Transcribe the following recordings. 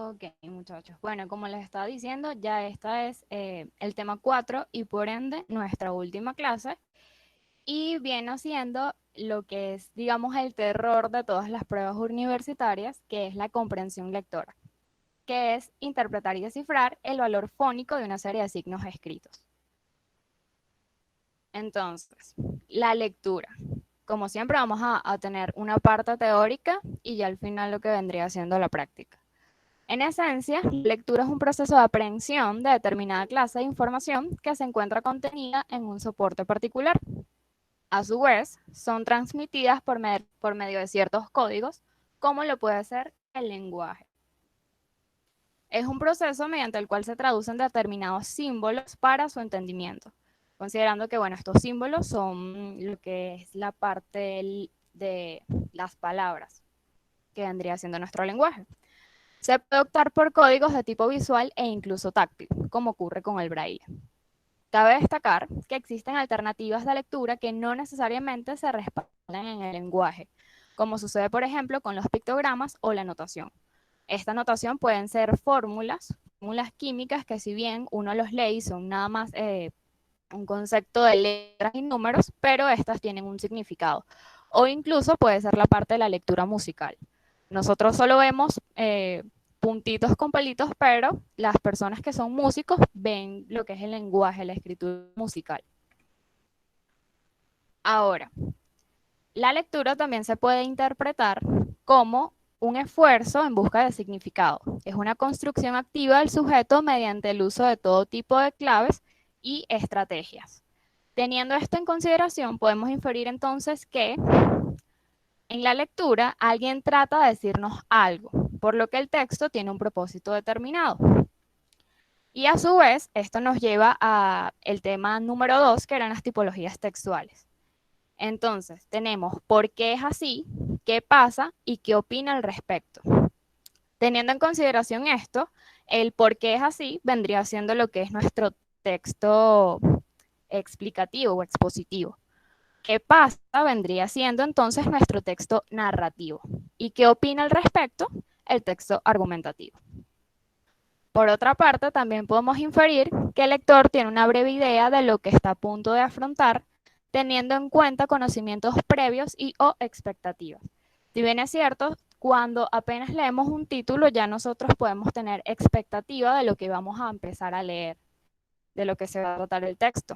Ok, muchachos. Bueno, como les estaba diciendo, ya esta es el tema 4 y por ende nuestra última clase y viene siendo lo que es, digamos, el terror de todas las pruebas universitarias, que es la comprensión lectora, que es interpretar y descifrar el valor fónico de una serie de signos escritos. Entonces, la lectura. Como siempre, vamos a tener una parte teórica y ya al final lo que vendría siendo la práctica. En esencia, la lectura es un proceso de aprehensión de determinada clase de información que se encuentra contenida en un soporte particular. A su vez, son transmitidas por medio de ciertos códigos, como lo puede ser el lenguaje. Es un proceso mediante el cual se traducen determinados símbolos para su entendimiento, considerando que, bueno, estos símbolos son lo que es la parte de las palabras, que vendría siendo nuestro lenguaje. Se puede optar por códigos de tipo visual e incluso táctil, como ocurre con el braille. Cabe destacar que existen alternativas de lectura que no necesariamente se respaldan en el lenguaje, como sucede por ejemplo con los pictogramas o la notación. Esta notación pueden ser fórmulas químicas que si bien uno los lee son nada más un concepto de letras y números, pero estas tienen un significado. O incluso puede ser la parte de la lectura musical. Nosotros solo vemos puntitos con palitos, pero las personas que son músicos ven lo que es el lenguaje, la escritura musical. Ahora, la lectura también se puede interpretar como un esfuerzo en busca de significado. Es una construcción activa del sujeto mediante el uso de todo tipo de claves y estrategias. Teniendo esto en consideración, podemos inferir entonces que en la lectura alguien trata de decirnos algo, por lo que el texto tiene un propósito determinado. Y a su vez, esto nos lleva a el tema número 2, que eran las tipologías textuales. Entonces, tenemos por qué es así, qué pasa y qué opina al respecto. Teniendo en consideración esto, el por qué es así vendría siendo lo que es nuestro texto explicativo o expositivo. ¿Qué pasa? Vendría siendo entonces nuestro texto narrativo. ¿Y qué opina al respecto? El texto argumentativo. Por otra parte, también podemos inferir que el lector tiene una breve idea de lo que está a punto de afrontar, teniendo en cuenta conocimientos previos y o expectativas. Si bien es cierto, cuando apenas leemos un título, ya nosotros podemos tener expectativa de lo que vamos a empezar a leer, de lo que se va a tratar el texto.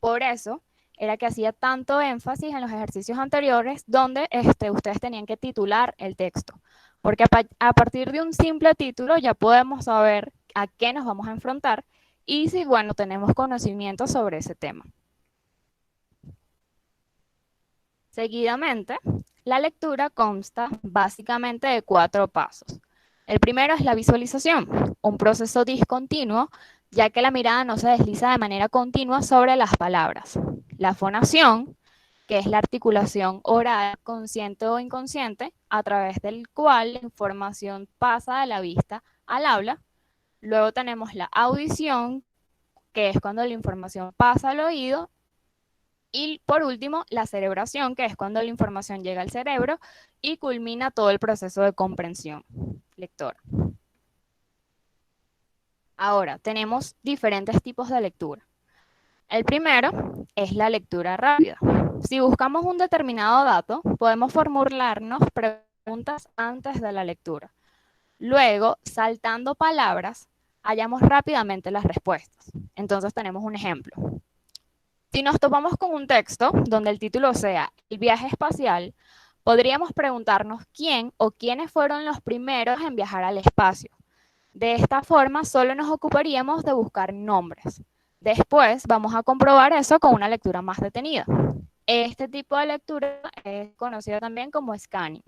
Por eso era que hacía tanto énfasis en los ejercicios anteriores donde ustedes tenían que titular el texto, porque a partir de un simple título ya podemos saber a qué nos vamos a enfrentar y si, bueno, tenemos conocimiento sobre ese tema. Seguidamente, la lectura consta básicamente de 4 pasos. El primero es la visualización, un proceso discontinuo, ya que la mirada no se desliza de manera continua sobre las palabras. La fonación, que es la articulación oral, consciente o inconsciente, a través del cual la información pasa de la vista al habla. Luego tenemos la audición, que es cuando la información pasa al oído. Y por último, la cerebración, que es cuando la información llega al cerebro y culmina todo el proceso de comprensión lectora. Ahora, tenemos diferentes tipos de lectura. El primero es la lectura rápida. Si buscamos un determinado dato, podemos formularnos preguntas antes de la lectura. Luego, saltando palabras, hallamos rápidamente las respuestas. Entonces tenemos un ejemplo. Si nos topamos con un texto donde el título sea El viaje espacial, podríamos preguntarnos quién o quiénes fueron los primeros en viajar al espacio. De esta forma, solo nos ocuparíamos de buscar nombres. Después vamos a comprobar eso con una lectura más detenida. Este tipo de lectura es conocida también como scanning.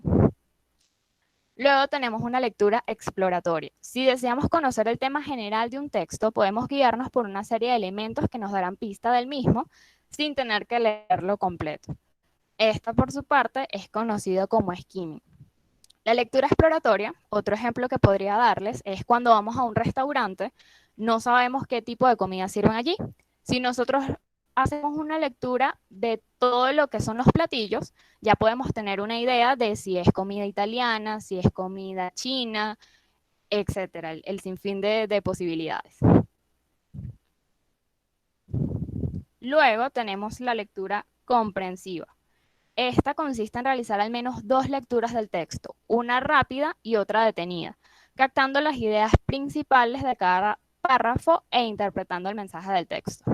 Luego tenemos una lectura exploratoria. Si deseamos conocer el tema general de un texto, podemos guiarnos por una serie de elementos que nos darán pista del mismo sin tener que leerlo completo. Esta, por su parte, es conocido como skimming. La lectura exploratoria, otro ejemplo que podría darles, es cuando vamos a un restaurante, no sabemos qué tipo de comida sirven allí. Si nosotros hacemos una lectura de todo lo que son los platillos, ya podemos tener una idea de si es comida italiana, si es comida china, etcétera, el sinfín de posibilidades. Luego tenemos la lectura comprensiva. Esta consiste en realizar al menos dos lecturas del texto, una rápida y otra detenida, captando las ideas principales de cada párrafo e interpretando el mensaje del texto.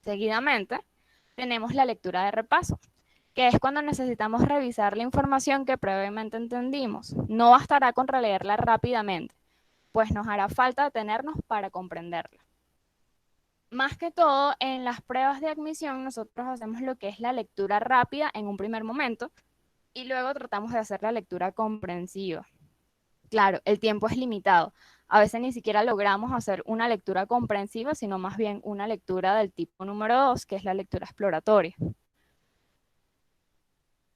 Seguidamente, tenemos la lectura de repaso, que es cuando necesitamos revisar la información que previamente entendimos. No bastará con releerla rápidamente, pues nos hará falta detenernos para comprenderla. Más que todo, en las pruebas de admisión nosotros hacemos lo que es la lectura rápida en un primer momento y luego tratamos de hacer la lectura comprensiva. Claro, el tiempo es limitado. A veces ni siquiera logramos hacer una lectura comprensiva, sino más bien una lectura del tipo número 2, que es la lectura exploratoria.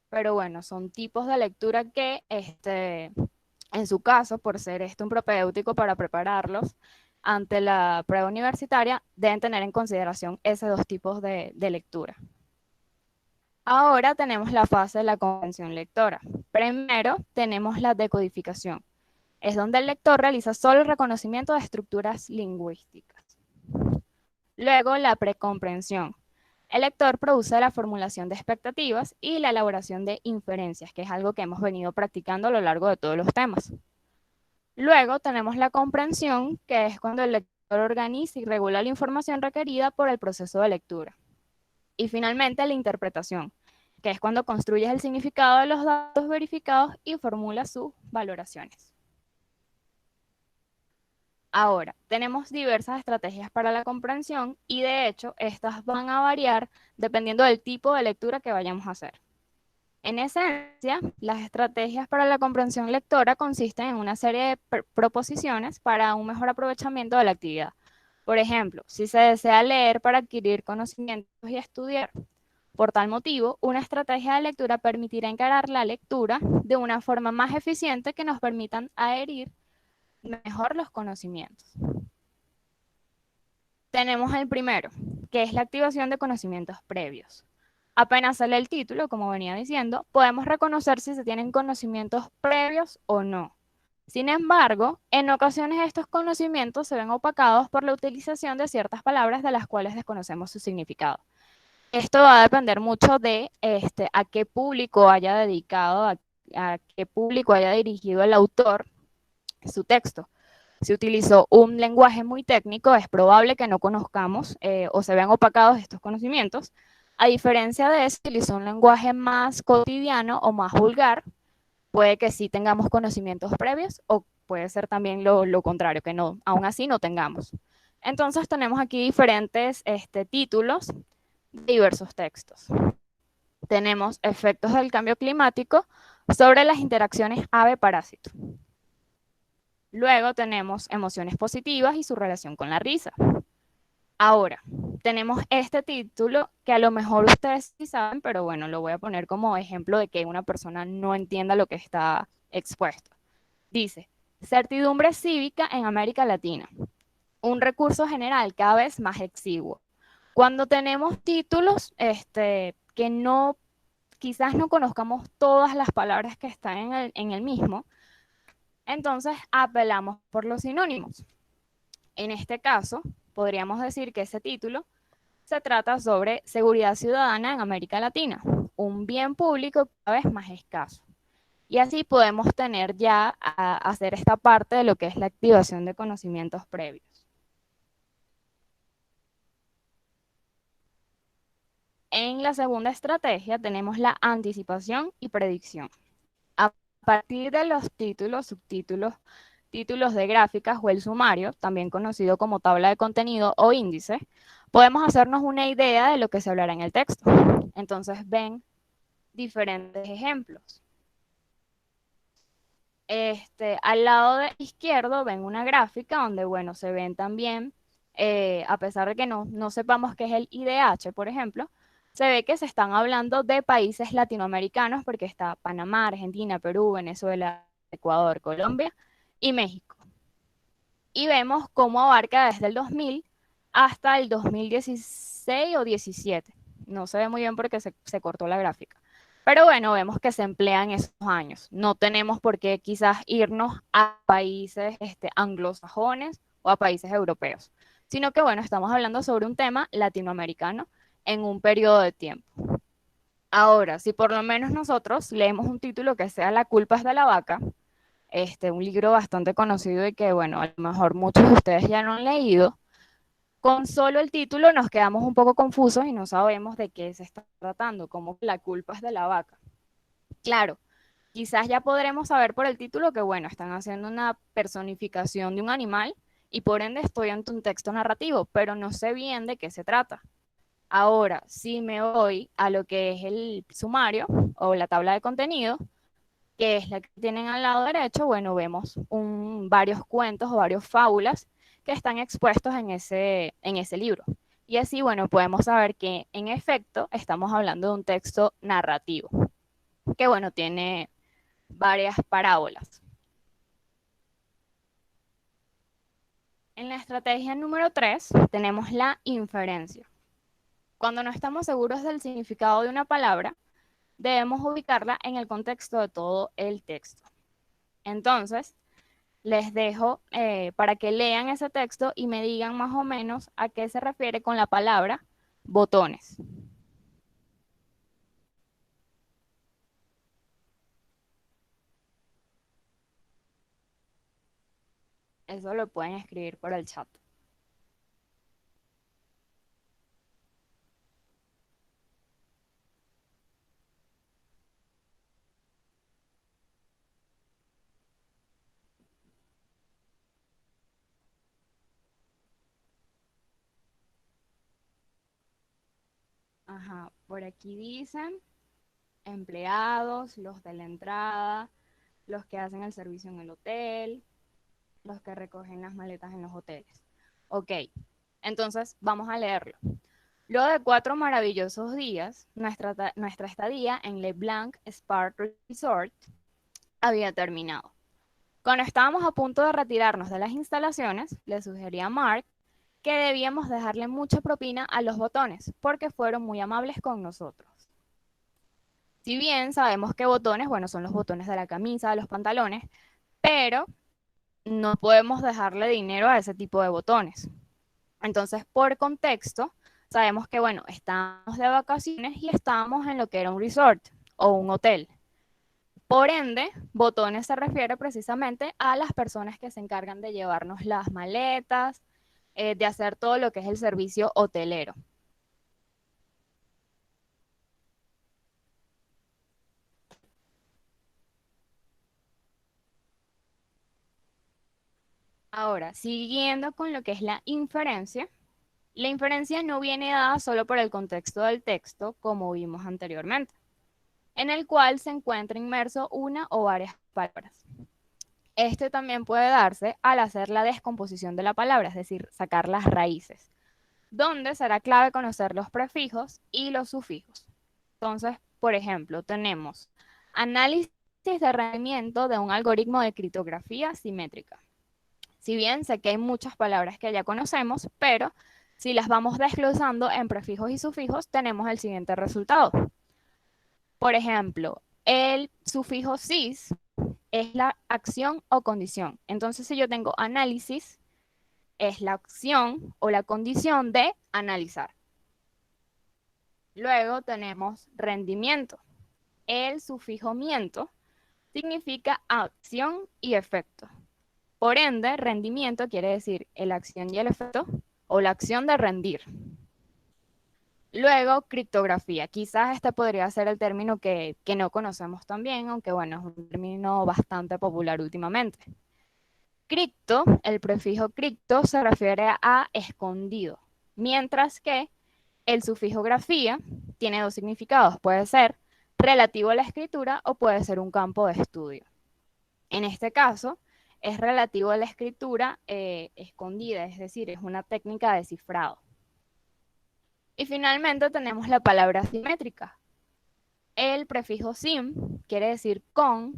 Pero bueno, son tipos de lectura que, en su caso, por ser esto un propedéutico para prepararlos ante la prueba universitaria, deben tener en consideración esos dos tipos de lectura. Ahora tenemos la fase de la comprensión lectora. Primero tenemos la decodificación. Es donde el lector realiza solo el reconocimiento de estructuras lingüísticas. Luego la precomprensión. El lector produce la formulación de expectativas y la elaboración de inferencias, que es algo que hemos venido practicando a lo largo de todos los temas. Luego tenemos la comprensión, que es cuando el lector organiza y regula la información requerida por el proceso de lectura. Y finalmente la interpretación, que es cuando construyes el significado de los datos verificados y formulas sus valoraciones. Ahora, tenemos diversas estrategias para la comprensión y de hecho estas van a variar dependiendo del tipo de lectura que vayamos a hacer. En esencia, las estrategias para la comprensión lectora consisten en una serie de proposiciones para un mejor aprovechamiento de la actividad. Por ejemplo, si se desea leer para adquirir conocimientos y estudiar, por tal motivo, una estrategia de lectura permitirá encarar la lectura de una forma más eficiente que nos permitan adherir mejor los conocimientos. Tenemos el primero, que es la activación de conocimientos previos. Apenas sale el título, como venía diciendo, podemos reconocer si se tienen conocimientos previos o no. Sin embargo, en ocasiones estos conocimientos se ven opacados por la utilización de ciertas palabras de las cuales desconocemos su significado. Esto va a depender mucho de a qué público haya dedicado, a qué público haya dirigido el autor su texto. Si utilizó un lenguaje muy técnico, es probable que no conozcamos o se vean opacados estos conocimientos. A diferencia de eso, si utilizó un lenguaje más cotidiano o más vulgar, puede que sí tengamos conocimientos previos o puede ser también lo contrario, que no, aún así no tengamos. Entonces tenemos aquí diferentes títulos de diversos textos. Tenemos efectos del cambio climático sobre las interacciones ave-parásito. Luego tenemos emociones positivas y su relación con la risa. Ahora, tenemos este título que a lo mejor ustedes sí saben, pero bueno, lo voy a poner como ejemplo de que una persona no entienda lo que está expuesto. Dice, certidumbre cívica en América Latina, un recurso general cada vez más exiguo. Cuando tenemos títulos que no, quizás no conozcamos todas las palabras que están en el mismo, entonces apelamos por los sinónimos. En este caso, podríamos decir que ese título se trata sobre seguridad ciudadana en América Latina, un bien público cada vez más escaso. Y así podemos tener ya a hacer esta parte de lo que es la activación de conocimientos previos. En la segunda estrategia tenemos la anticipación y predicción. A partir de los títulos, subtítulos, títulos de gráficas o el sumario, también conocido como tabla de contenido o índice, podemos hacernos una idea de lo que se hablará en el texto. Entonces ven diferentes ejemplos. Al lado izquierdo ven una gráfica donde, bueno, se ven también, a pesar de que no sepamos qué es el IDH, por ejemplo, se ve que se están hablando de países latinoamericanos porque está Panamá, Argentina, Perú, Venezuela, Ecuador, Colombia y México. Y vemos cómo abarca desde el 2000 hasta el 2016 o 17. No se ve muy bien porque se cortó la gráfica. Pero bueno, vemos que se emplean esos años. No tenemos por qué quizás irnos a países anglosajones o a países europeos, sino que bueno, estamos hablando sobre un tema latinoamericano en un periodo de tiempo. Ahora, si por lo menos nosotros leemos un título que sea La culpa es de la vaca, un libro bastante conocido y que bueno, a lo mejor muchos de ustedes ya no han leído, con solo el título nos quedamos un poco confusos y no sabemos de qué se está tratando, como la culpa es de la vaca. Claro, quizás ya podremos saber por el título que, bueno, están haciendo una personificación de un animal y por ende estoy ante un texto narrativo, pero no sé bien de qué se trata. Ahora, si me voy a lo que es el sumario o la tabla de contenido, que es la que tienen al lado derecho, bueno, vemos varios cuentos o varios fábulas que están expuestos en ese libro. Y así, bueno, podemos saber que en efecto estamos hablando de un texto narrativo, que bueno, tiene varias parábolas. En la estrategia número 3 tenemos la inferencia. Cuando no estamos seguros del significado de una palabra, debemos ubicarla en el contexto de todo el texto. Entonces, les dejo para que lean ese texto y me digan más o menos a qué se refiere con la palabra botones. Eso lo pueden escribir por el chat. Ajá, por aquí dicen empleados, los de la entrada, los que hacen el servicio en el hotel, los que recogen las maletas en los hoteles. Ok, entonces vamos a leerlo. Luego de 4 maravillosos días, nuestra estadía en Le Blanc Spa Resort había terminado. Cuando estábamos a punto de retirarnos de las instalaciones, le sugerí a Mark que debíamos dejarle mucha propina a los botones, porque fueron muy amables con nosotros. Si bien sabemos que botones, bueno, son los botones de la camisa, de los pantalones, pero no podemos dejarle dinero a ese tipo de botones. Entonces, por contexto, sabemos que, bueno, estamos de vacaciones y estamos en lo que era un resort o un hotel. Por ende, botones se refiere precisamente a las personas que se encargan de llevarnos las maletas, de hacer todo lo que es el servicio hotelero. Ahora, siguiendo con lo que es la inferencia no viene dada solo por el contexto del texto, como vimos anteriormente, en el cual se encuentra inmerso una o varias palabras. Este también puede darse al hacer la descomposición de la palabra, es decir, sacar las raíces, donde será clave conocer los prefijos y los sufijos. Entonces, por ejemplo, tenemos análisis de rendimiento de un algoritmo de criptografía simétrica. Si bien sé que hay muchas palabras que ya conocemos, pero si las vamos desglosando en prefijos y sufijos, tenemos el siguiente resultado. Por ejemplo, el sufijo cis es la acción o condición. Entonces, si yo tengo análisis, es la acción o la condición de analizar. Luego tenemos rendimiento. El sufijo miento significa acción y efecto. Por ende, rendimiento quiere decir la acción y el efecto o la acción de rendir. Luego, criptografía. Quizás este podría ser el término que no conocemos tan bien, aunque bueno, es un término bastante popular últimamente. Cripto, el prefijo cripto se refiere a escondido, mientras que el sufijo grafía tiene dos significados. Puede ser relativo a la escritura o puede ser un campo de estudio. En este caso, es relativo a la escritura escondida, es decir, es una técnica de cifrado. Y finalmente tenemos la palabra simétrica. El prefijo sim quiere decir con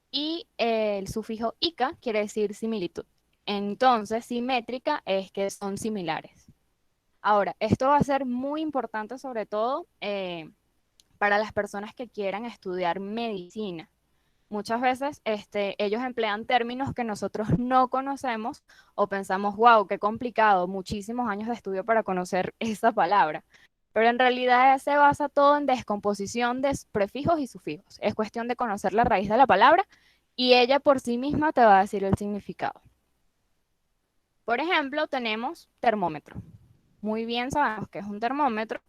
y el sufijo ica quiere decir similitud. Entonces, simétrica es que son similares. Ahora, esto va a ser muy importante sobre todo para las personas que quieran estudiar medicina. Muchas veces ellos emplean términos que nosotros no conocemos o pensamos, wow, qué complicado, muchísimos años de estudio para conocer esa palabra. Pero en realidad se basa todo en descomposición de prefijos y sufijos. Es cuestión de conocer la raíz de la palabra y ella por sí misma te va a decir el significado. Por ejemplo, tenemos termómetro. Muy bien sabemos que es un termómetro.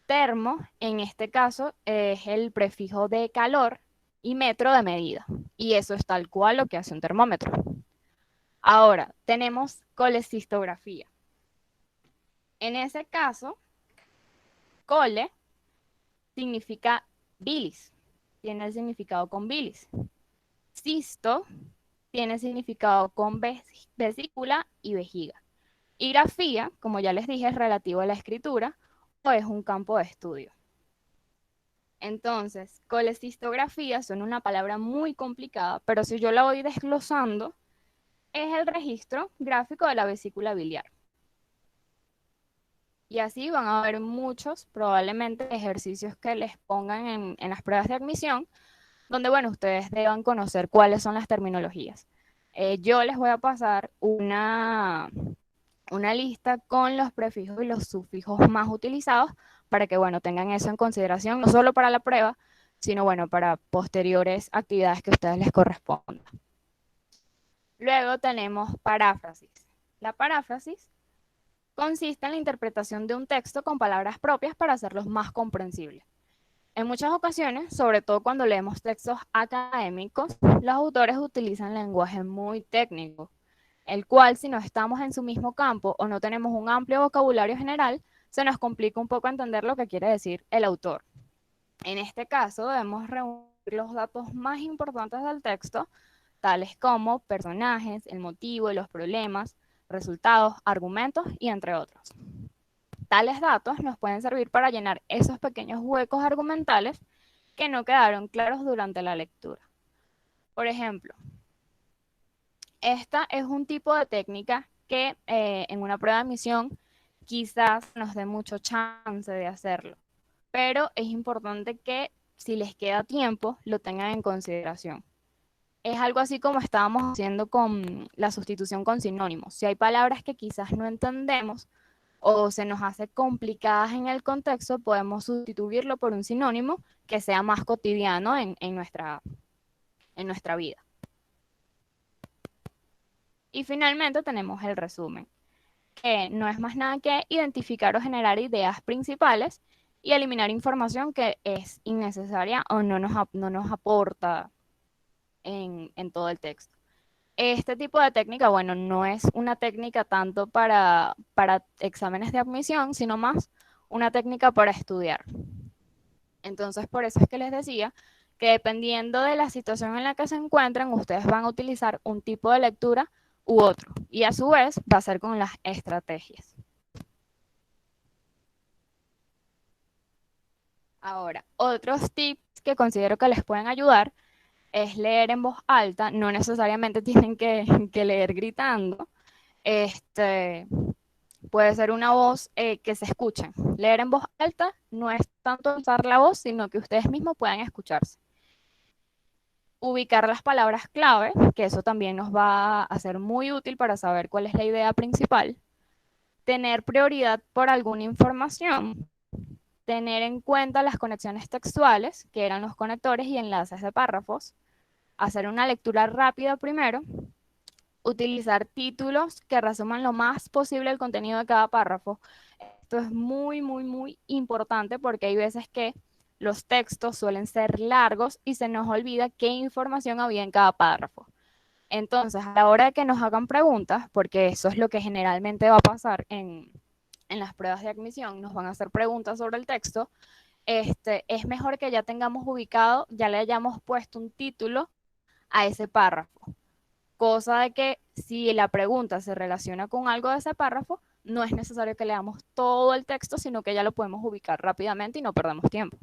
Termo, en este caso, es el prefijo de calor y metro de medida. Y eso es tal cual lo que hace un termómetro. Ahora, tenemos colecistografía. En ese caso, cole significa bilis, tiene el significado con bilis. Cisto tiene significado con vesícula y vejiga. Y grafía, como ya les dije, es relativo a la escritura o es un campo de estudio. Entonces, colecistografía son una palabra muy complicada, pero si yo la voy desglosando, es el registro gráfico de la vesícula biliar. Y así van a haber muchos, probablemente, ejercicios que les pongan en las pruebas de admisión, donde, bueno, ustedes deban conocer cuáles son las terminologías. Yo les voy a pasar una lista con los prefijos y los sufijos más utilizados para que, bueno, tengan eso en consideración, no solo para la prueba, sino, bueno, para posteriores actividades que a ustedes les correspondan. Luego tenemos paráfrasis. La paráfrasis consiste en la interpretación de un texto con palabras propias para hacerlos más comprensibles. En muchas ocasiones, sobre todo cuando leemos textos académicos, los autores utilizan lenguaje muy técnico, el cual, si no estamos en su mismo campo o no tenemos un amplio vocabulario general, se nos complica un poco entender lo que quiere decir el autor. En este caso, debemos reunir los datos más importantes del texto, tales como personajes, el motivo, los problemas, resultados, argumentos y entre otros. Tales datos nos pueden servir para llenar esos pequeños huecos argumentales que no quedaron claros durante la lectura. Por ejemplo, esta es un tipo de técnica que en una prueba de admisión quizás nos dé mucho chance de hacerlo, pero es importante que si les queda tiempo lo tengan en consideración. Es algo así como estábamos haciendo con la sustitución con sinónimos. Si hay palabras que quizás no entendemos o se nos hace complicadas en el contexto, podemos sustituirlo por un sinónimo que sea más cotidiano en nuestra vida. Y finalmente tenemos el resumen, que no es más nada que identificar o generar ideas principales y eliminar información que es innecesaria o no nos aporta en todo el texto. Este tipo de técnica, bueno, no es una técnica tanto para exámenes de admisión, sino más una técnica para estudiar. Entonces, por eso es que les decía que dependiendo de la situación en la que se encuentran, ustedes van a utilizar un tipo de lectura u otro. Y a su vez va a ser con las estrategias. Ahora, otros tips que considero que les pueden ayudar es leer en voz alta. No necesariamente tienen que leer gritando. Este, puede ser una voz que se escuche. Leer en voz alta no es tanto usar la voz, sino que ustedes mismos puedan escucharse. Ubicar las palabras clave, que eso también nos va a ser muy útil para saber cuál es la idea principal. Tener prioridad por alguna información. Tener en cuenta las conexiones textuales, que eran los conectores y enlaces de párrafos. Hacer una lectura rápida primero. Utilizar títulos que resuman lo más posible el contenido de cada párrafo. Esto es muy importante porque hay veces que los textos suelen ser largos y se nos olvida qué información había en cada párrafo. Entonces, a la hora de que nos hagan preguntas, porque eso es lo que generalmente va a pasar en las pruebas de admisión, nos van a hacer preguntas sobre el texto, es mejor que ya tengamos ubicado, ya le hayamos puesto un título a ese párrafo. Cosa de que si la pregunta se relaciona con algo de ese párrafo, no es necesario que leamos todo el texto, sino que ya lo podemos ubicar rápidamente y no perdemos tiempo.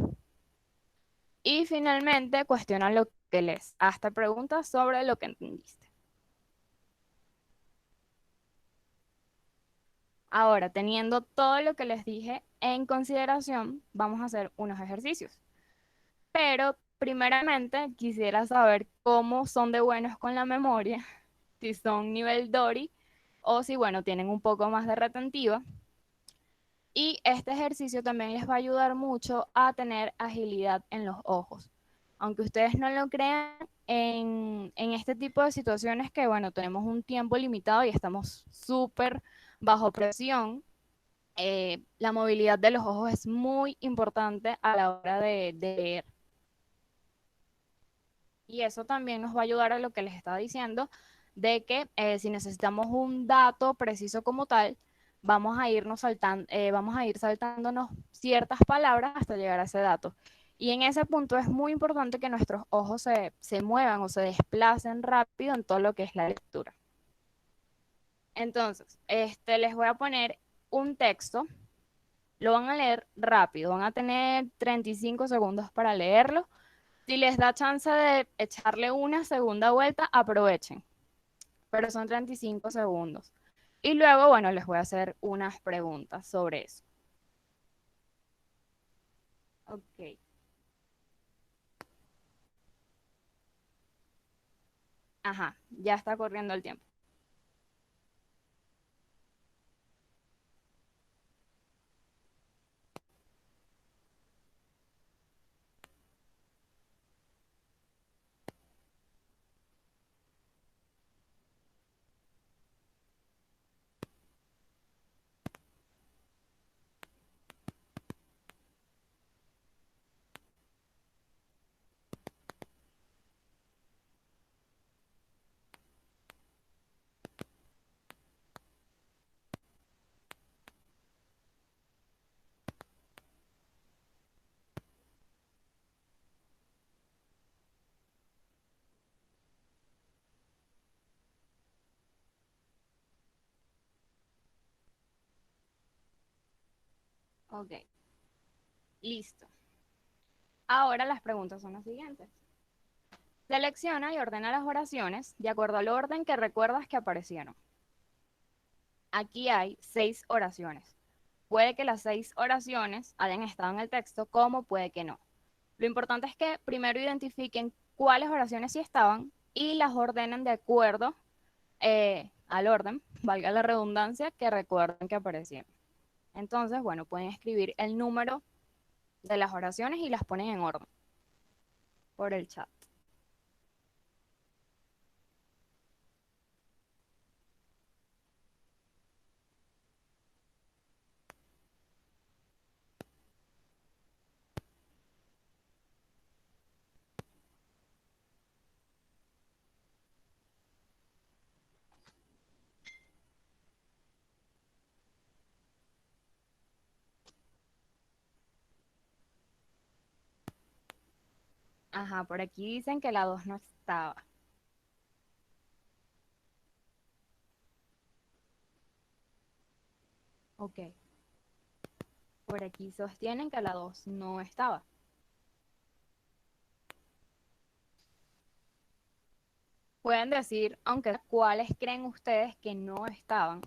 Y finalmente, cuestiona lo que lees. Hazte preguntas sobre lo que entendiste. Ahora, teniendo todo lo que les dije en consideración, vamos a hacer unos ejercicios. Pero primeramente quisiera saber cómo son de buenos con la memoria, si son nivel Dory o si, bueno, tienen un poco más de retentiva. Y este ejercicio también les va a ayudar mucho a tener agilidad en los ojos. Aunque ustedes no lo crean, en este tipo de situaciones que, bueno, tenemos un tiempo limitado y estamos súper bajo presión, la movilidad de los ojos es muy importante a la hora de leer. Y eso también nos va a ayudar a lo que les estaba diciendo, de que si necesitamos un dato preciso como tal, vamos a ir saltándonos ciertas palabras hasta llegar a ese dato. Y en ese punto es muy importante que nuestros ojos se muevan o se desplacen rápido en todo lo que es la lectura. Entonces, les voy a poner un texto, lo van a leer rápido, van a tener 35 segundos para leerlo. Si les da chance de echarle una segunda vuelta, aprovechen, pero son 35 segundos. Y luego, bueno, les voy a hacer unas preguntas sobre eso. Ok. Ajá, ya está corriendo el tiempo. Ok, listo. Ahora las preguntas son las siguientes. Selecciona y ordena las oraciones de acuerdo al orden que recuerdas que aparecieron. Aquí hay 6 oraciones. Puede que las 6 oraciones hayan estado en el texto, como puede que no. Lo importante es que primero identifiquen cuáles oraciones sí estaban y las ordenen de acuerdo al orden, valga la redundancia, que recuerden que aparecieron. Entonces, bueno, pueden escribir el número de las oraciones y las ponen en orden por el chat. Ajá, por aquí dicen que la 2 no estaba. Ok, por aquí sostienen que la 2 no estaba. Pueden decir, aunque cuáles creen ustedes que no estaban.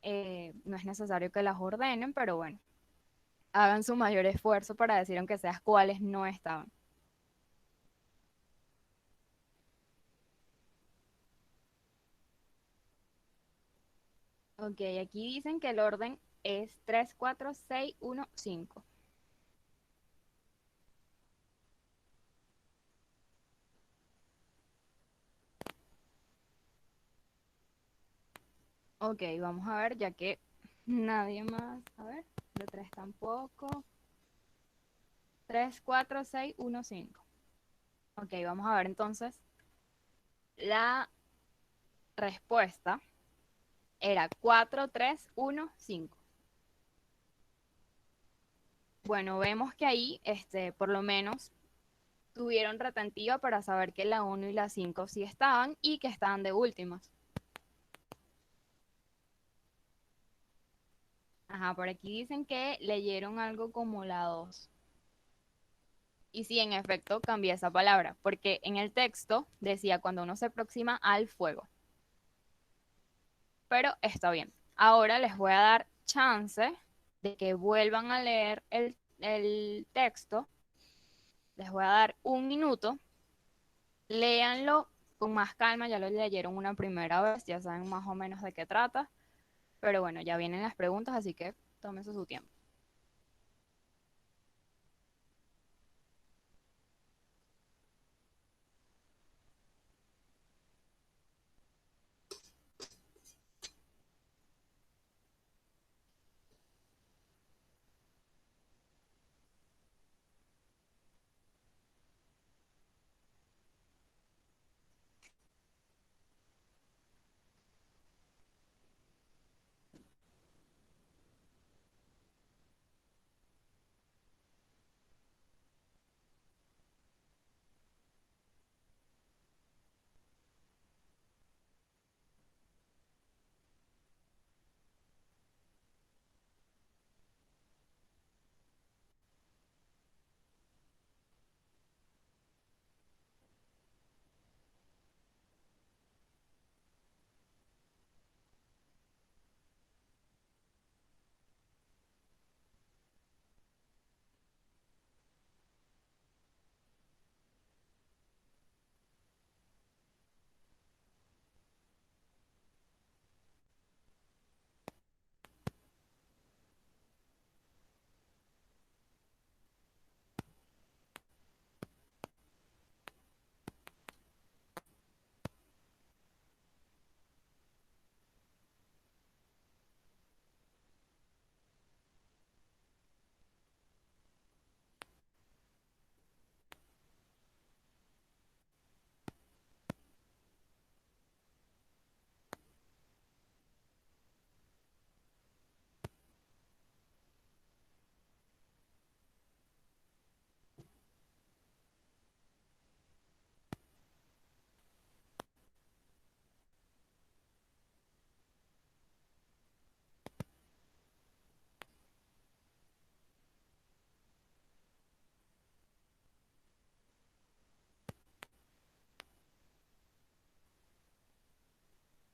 No es necesario que las ordenen, pero bueno, hagan su mayor esfuerzo para decir aunque sea cuáles no estaban. Ok, aquí dicen que el orden es 3, 4, 6, 1, 5. Ok, vamos a ver, ya que nadie más. A ver, de 3 tampoco. 3, 4, 6, 1, 5. Ok, vamos a ver entonces. La respuesta era 4, 3, 1, 5. Bueno, vemos que ahí, por lo menos, tuvieron retentiva para saber que la 1 y la 5 sí estaban y que estaban de últimas. Ajá, por aquí dicen que leyeron algo como la 2. Y sí, en efecto, cambié esa palabra, porque en el texto decía cuando uno se aproxima al fuego. Pero está bien. Ahora les voy a dar chance de que vuelvan a leer el texto Les voy a dar un minuto. Léanlo con más calma, ya lo leyeron una primera vez, ya saben más o menos de qué trata. Pero bueno, ya vienen las preguntas, así que tómense su tiempo.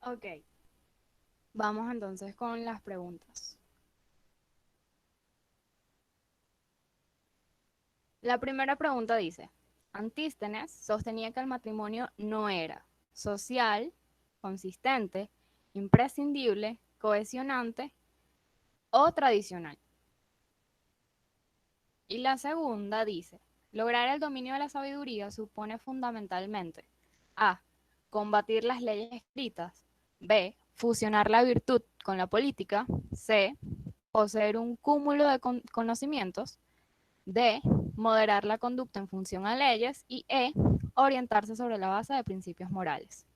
Ok, vamos entonces con las preguntas. La primera pregunta dice, Antístenes sostenía que el matrimonio no era social, consistente, imprescindible, cohesionante o tradicional. Y la segunda dice, lograr el dominio de la sabiduría supone fundamentalmente A. Combatir las leyes escritas. B. Fusionar la virtud con la política. C. Poseer un cúmulo de conocimientos. D. Moderar la conducta en función a leyes. Y E. Orientarse sobre la base de principios morales.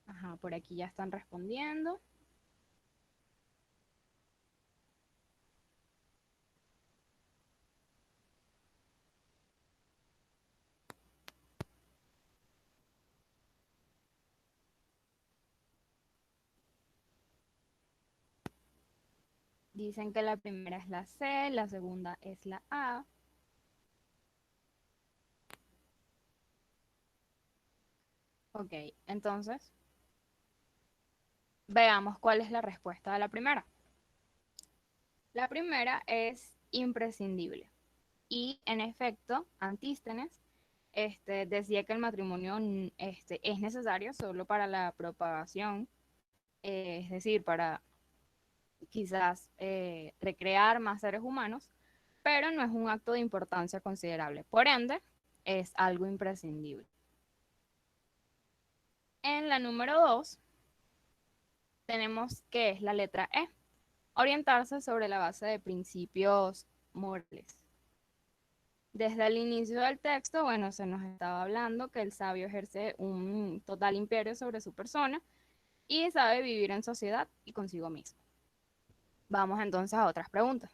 Ajá, por aquí ya están respondiendo. Dicen que la primera es la C, la segunda es la A. Ok, entonces veamos cuál es la respuesta de la primera. La primera es imprescindible. Y en efecto, Antístenes decía que el matrimonio es necesario solo para la propagación, es decir, para quizás recrear más seres humanos, pero no es un acto de importancia considerable. Por ende, es algo imprescindible. En la número 2 tenemos que es la letra E, orientarse sobre la base de principios morales. Desde el inicio del texto, bueno, se nos estaba hablando que el sabio ejerce un total imperio sobre su persona y sabe vivir en sociedad y consigo mismo. Vamos entonces a otras preguntas.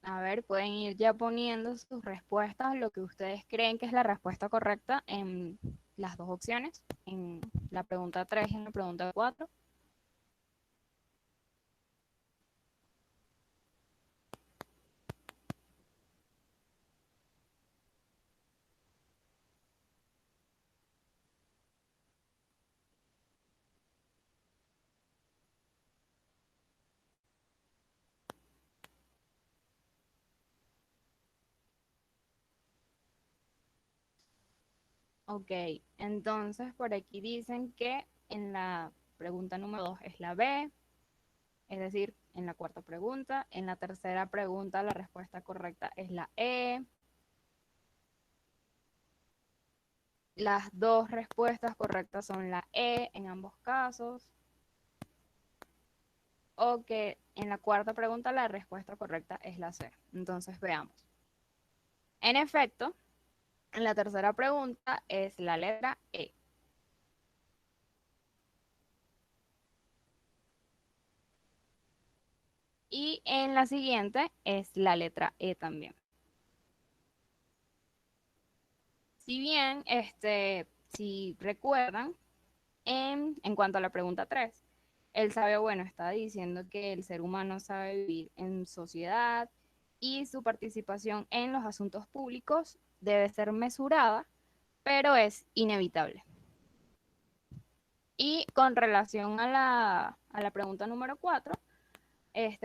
A ver, pueden ir ya poniendo sus respuestas, lo que ustedes creen que es la respuesta correcta en las dos opciones, en la pregunta 3 y en la pregunta 4. Ok, entonces por aquí dicen que en la pregunta número 2 es la B, es decir, en la cuarta pregunta. En la tercera pregunta la respuesta correcta es la E. Las dos respuestas correctas son la E en ambos casos. O que en la cuarta pregunta la respuesta correcta es la C. Entonces veamos. En efecto, en la tercera pregunta es la letra E. Y en la siguiente es la letra E también. Si bien, si recuerdan, en cuanto a la pregunta 3, el sabio bueno está diciendo que el ser humano sabe vivir en sociedad y su participación en los asuntos públicos debe ser mesurada, pero es inevitable. Y con relación a la pregunta número 4,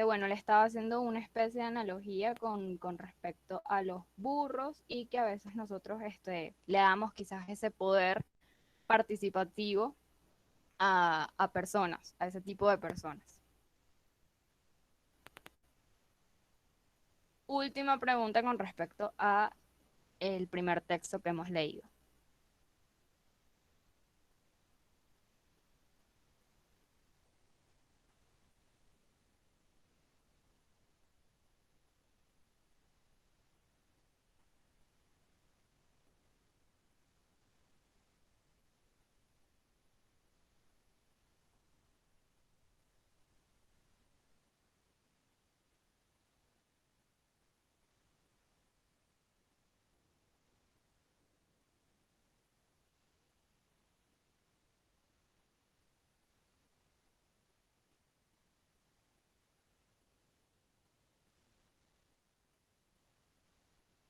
bueno, le estaba haciendo una especie de analogía con respecto a los burros y que a veces nosotros le damos quizás ese poder participativo a personas, a ese tipo de personas. Última pregunta con respecto a el primer texto que hemos leído.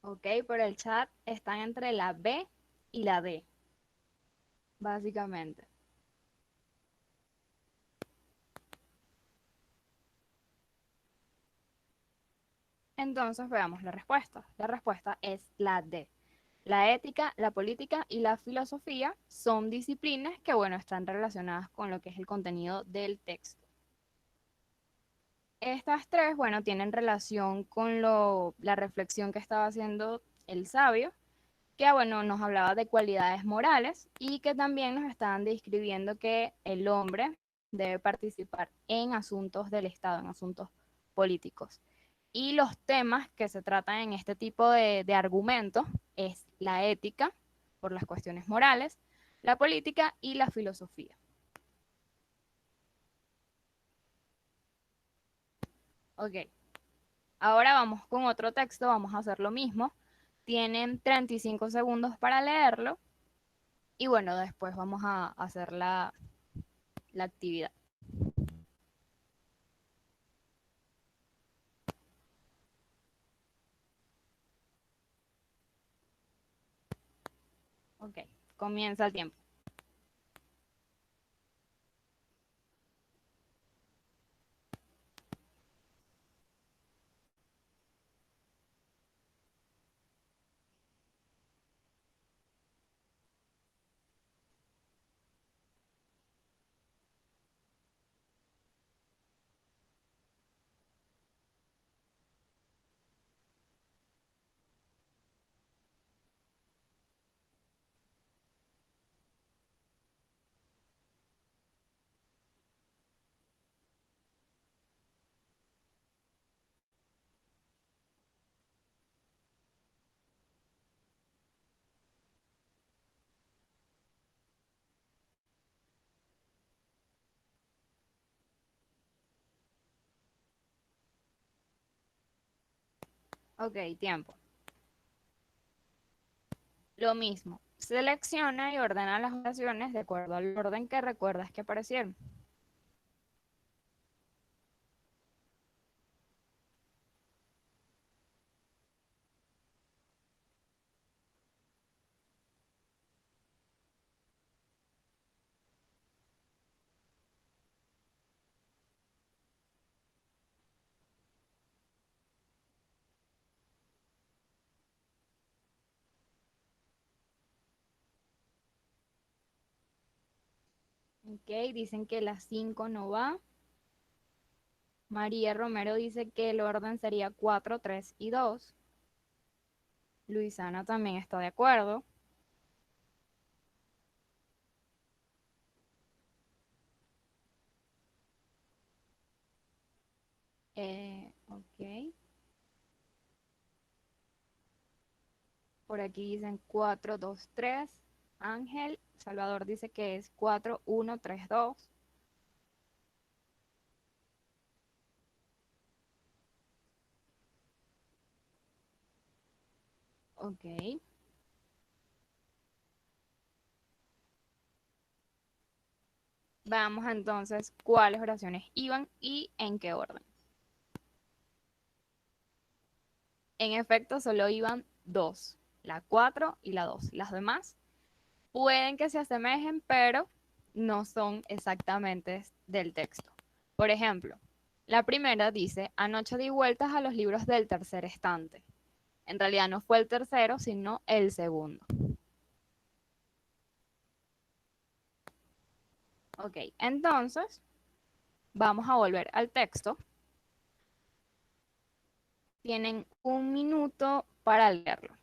Ok, por el chat están entre la B y la D, básicamente. Entonces veamos la respuesta. La respuesta es la D. La ética, la política y la filosofía son disciplinas que, bueno, están relacionadas con lo que es el contenido del texto. Estas tres, bueno, tienen relación con la reflexión que estaba haciendo el sabio, que, bueno, nos hablaba de cualidades morales y que también nos estaban describiendo que el hombre debe participar en asuntos del Estado, en asuntos políticos. Y los temas que se tratan en este tipo de argumentos es la ética, por las cuestiones morales, la política y la filosofía. Ok, ahora vamos con otro texto, vamos a hacer lo mismo. Tienen 35 segundos para leerlo y bueno, después vamos a hacer la actividad. Ok, comienza el tiempo. Ok, tiempo. Lo mismo. Selecciona y ordena las oraciones de acuerdo al orden que recuerdas que aparecieron. Ok, dicen que la 5 no va. María Romero dice que el orden sería 4, 3 y 2. Luisana también está de acuerdo. Ok. Por aquí dicen 4, 2, 3. Ángel. Salvador dice que es 4, 1, 3, 2. Ok. Vamos entonces cuáles oraciones iban y en qué orden. En efecto, solo iban dos, la 4 y la 2. Las demás pueden que se asemejen, pero no son exactamente del texto. Por ejemplo, la primera dice, anoche di vueltas a los libros del tercer estante. En realidad no fue el tercero, sino el segundo. Ok, entonces vamos a volver al texto. Tienen un minuto para leerlo.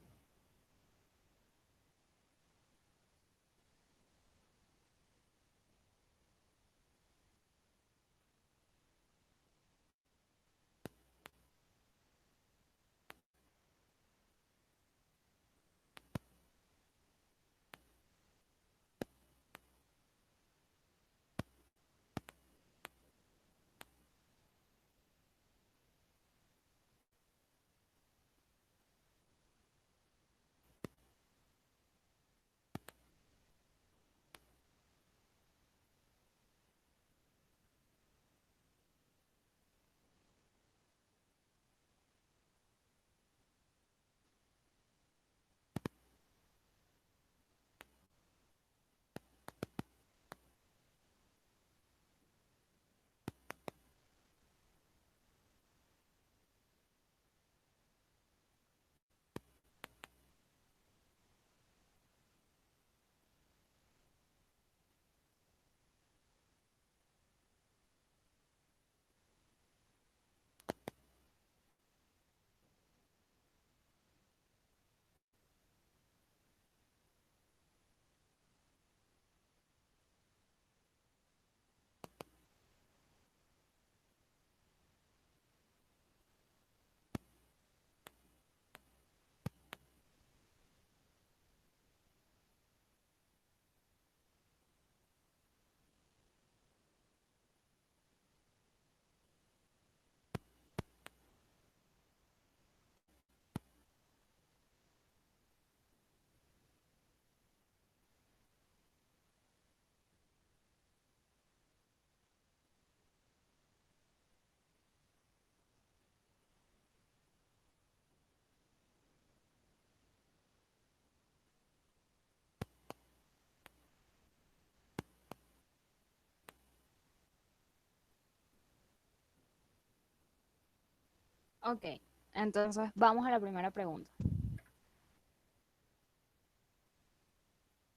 Ok, entonces vamos a la primera pregunta.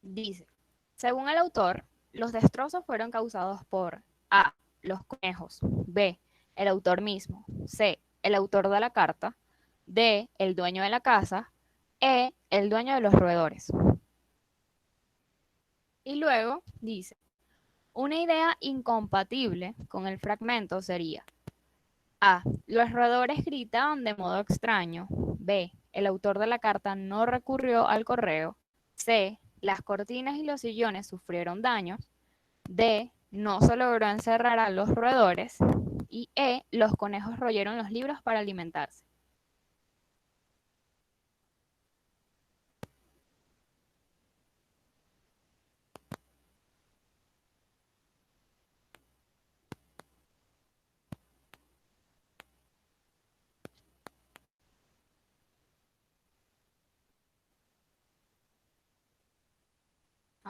Dice, según el autor, los destrozos fueron causados por A, los conejos, B, el autor mismo, C, el autor de la carta, D, el dueño de la casa, E, el dueño de los roedores. Y luego dice, una idea incompatible con el fragmento sería A, los roedores gritaban de modo extraño, B, el autor de la carta no recurrió al correo, C, las cortinas y los sillones sufrieron daños, D, no se logró encerrar a los roedores. Y E, los conejos royeron los libros para alimentarse.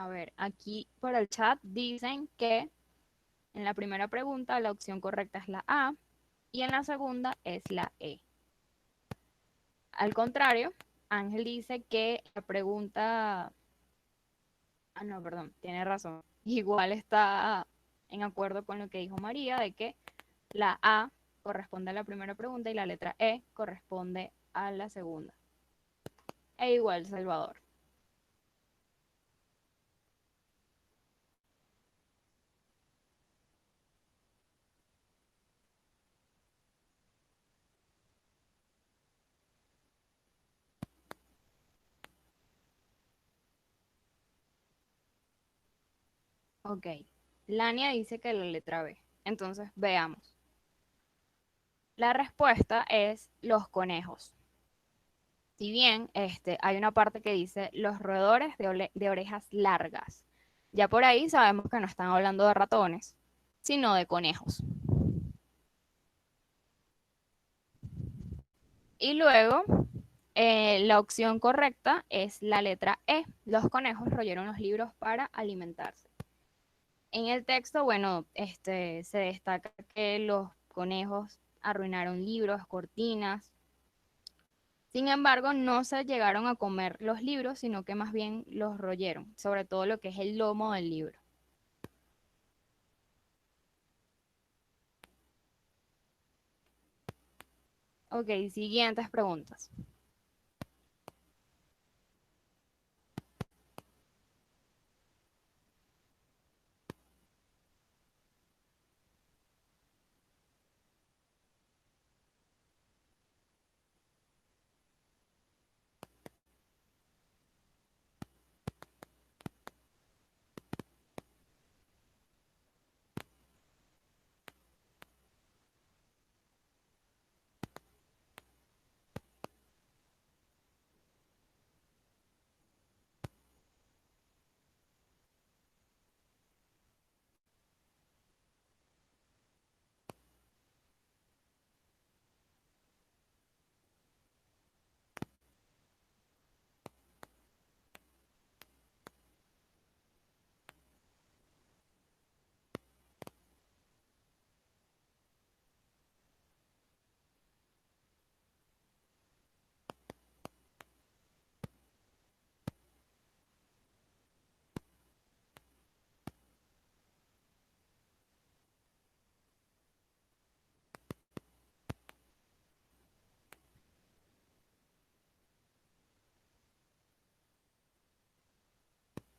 A ver, aquí por el chat dicen que en la primera pregunta la opción correcta es la A y en la segunda es la E. Al contrario, Ángel dice que la pregunta... Ah, no, perdón, tiene razón. Igual está en acuerdo con lo que dijo María, de que la A corresponde a la primera pregunta y la letra E corresponde a la segunda. E igual Salvador. Ok. Lania dice que la letra B. Entonces, veamos. La respuesta es los conejos. Si bien hay una parte que dice los roedores de orejas largas. Ya por ahí sabemos que no están hablando de ratones, sino de conejos. Y luego, la opción correcta es la letra E. Los conejos royeron los libros para alimentarse. En el texto, bueno, se destaca que los conejos arruinaron libros, cortinas. Sin embargo, no se llegaron a comer los libros, sino que más bien los royeron, sobre todo lo que es el lomo del libro. Ok, siguientes preguntas.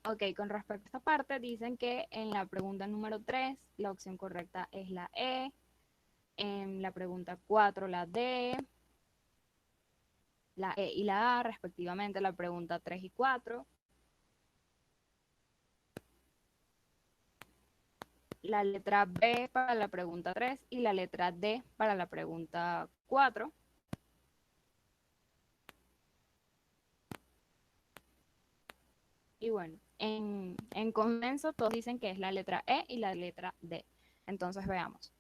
Ok, con respecto a esta parte, dicen que en la pregunta número 3 la opción correcta es la E, en la pregunta 4 la D, la E y la A, respectivamente, la pregunta 3 y 4, la letra B para la pregunta 3 y la letra D para la pregunta 4. Y bueno, en consenso todos dicen que es la letra E y la letra D. Entonces veamos.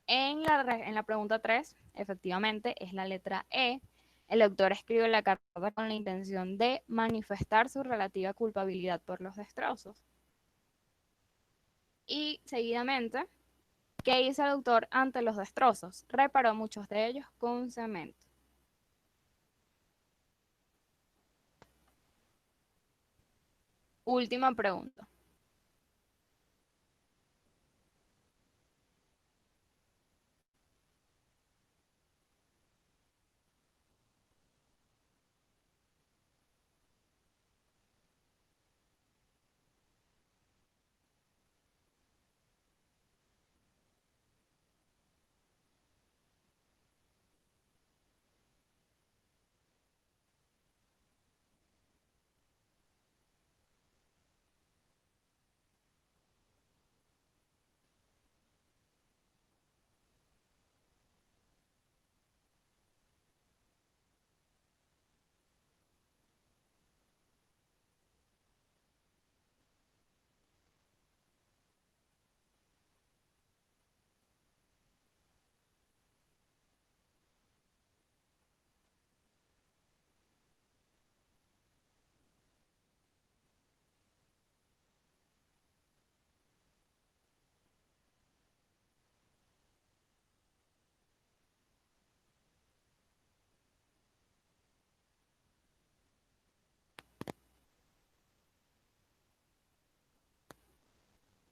En la pregunta 3, efectivamente, es la letra E. El autor escribe la carta con la intención de manifestar su relativa culpabilidad por los destrozos. Y seguidamente, ¿qué hizo el autor ante los destrozos? Reparó muchos de ellos con cemento. Última pregunta.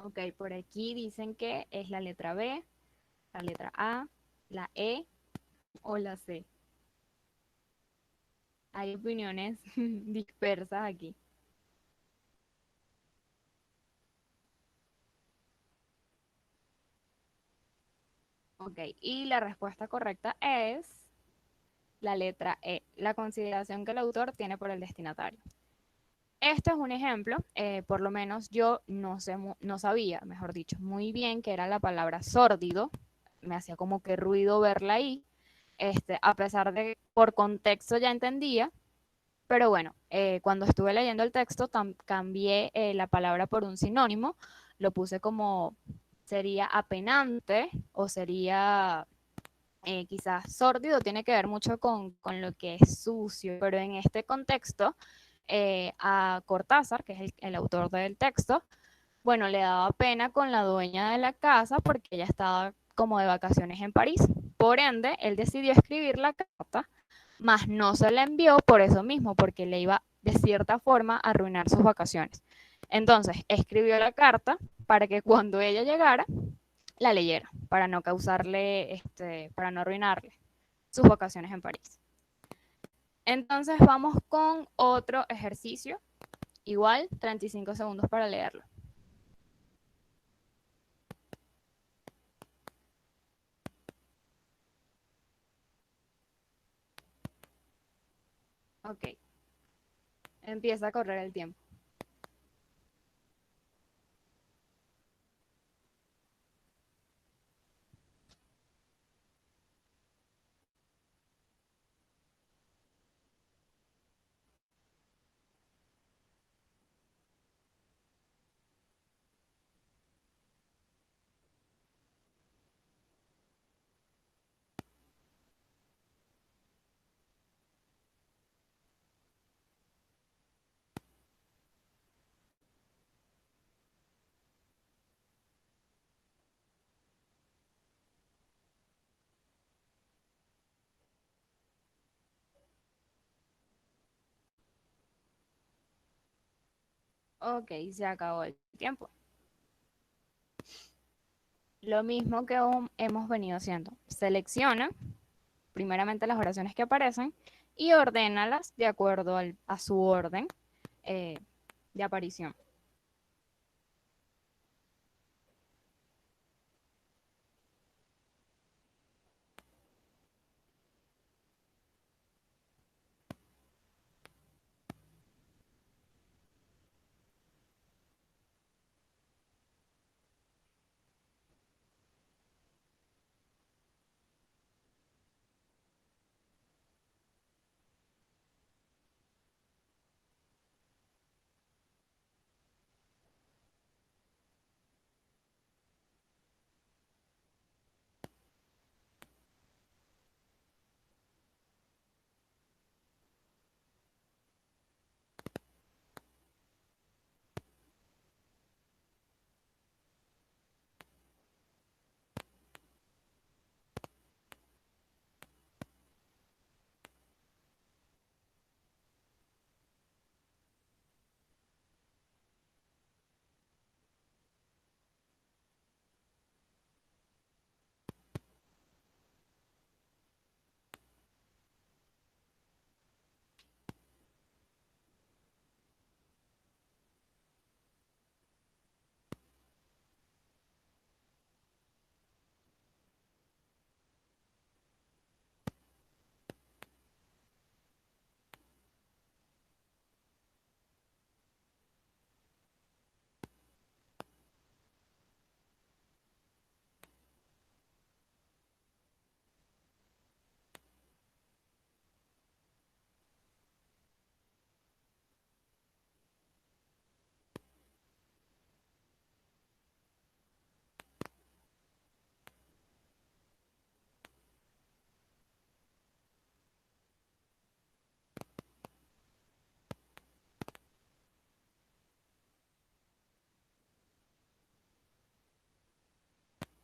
Ok, por aquí dicen que es la letra B, la letra A, la E o la C. Hay opiniones dispersas aquí. Ok, y la respuesta correcta es la letra E, la consideración que el autor tiene por el destinatario. Este es un ejemplo, por lo menos yo no sé, no sabía, mejor dicho, muy bien que era la palabra sórdido, me hacía como que ruido verla ahí, a pesar de que por contexto ya entendía, pero bueno, cuando estuve leyendo el texto cambié la palabra por un sinónimo, lo puse como sería apenante o sería quizás sórdido, tiene que ver mucho con lo que es sucio, pero en este contexto, a Cortázar, que es el autor del texto, bueno, le daba pena con la dueña de la casa porque ella estaba como de vacaciones en París. Por ende, él decidió escribir la carta, mas no se la envió por eso mismo, porque le iba de cierta forma a arruinar sus vacaciones. Entonces, escribió la carta para que cuando ella llegara, la leyera, para no causarle, para no arruinarle sus vacaciones en París. Entonces, vamos con otro ejercicio, igual 35 segundos para leerlo. Ok, empieza a correr el tiempo. Ok, se acabó el tiempo. Lo mismo que hemos venido haciendo. Selecciona primeramente las oraciones que aparecen y ordénalas de acuerdo a su orden eh, de aparición.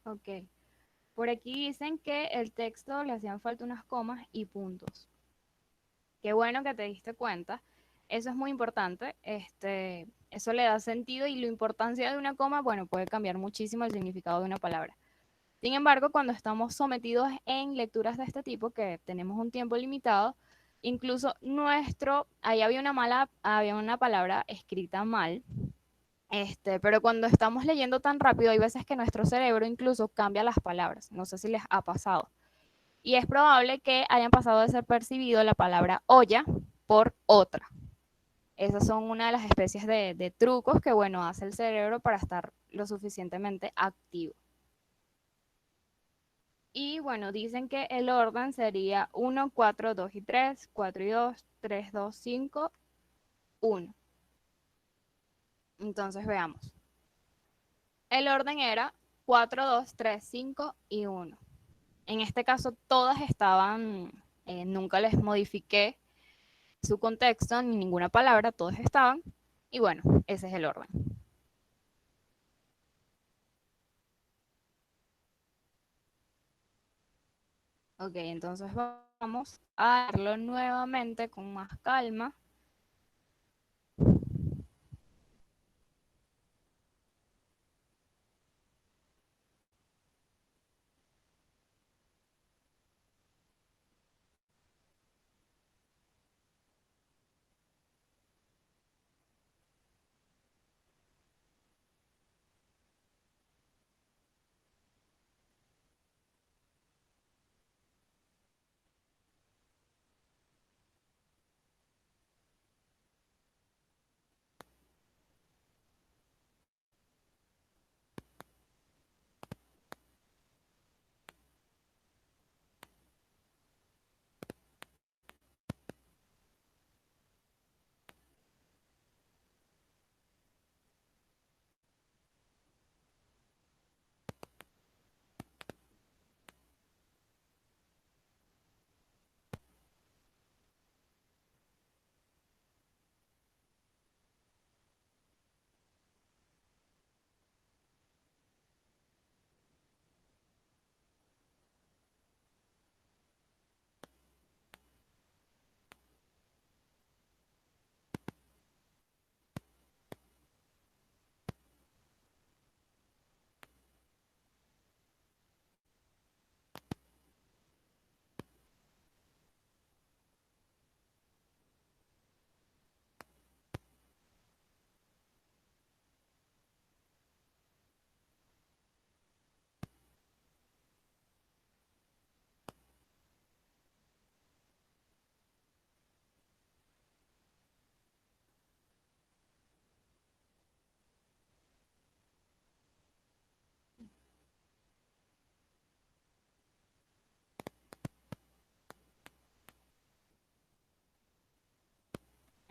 Ok. Por aquí dicen que el texto le hacían falta unas comas y puntos. Qué bueno que te diste cuenta. Eso es muy importante. Eso le da sentido y la importancia de una coma, bueno, puede cambiar muchísimo el significado de una palabra. Sin embargo, cuando estamos sometidos en lecturas de este tipo, que tenemos un tiempo limitado, incluso ahí había una palabra escrita mal, pero cuando estamos leyendo tan rápido, hay veces que nuestro cerebro incluso cambia las palabras. No sé si les ha pasado. Y es probable que hayan pasado de ser percibido la palabra olla por otra. Esas son una de las especies de trucos que, bueno, hace el cerebro para estar lo suficientemente activo. Y bueno, dicen que el orden sería 1, 4, 2 y 3, 4 y 2, 3, 2, 5, 1. Entonces veamos. El orden era 4, 2, 3, 5 y 1. En este caso todas estaban, nunca les modifiqué su contexto ni ninguna palabra, todas estaban. Y bueno, ese es el orden. Ok, entonces vamos a verlo nuevamente con más calma.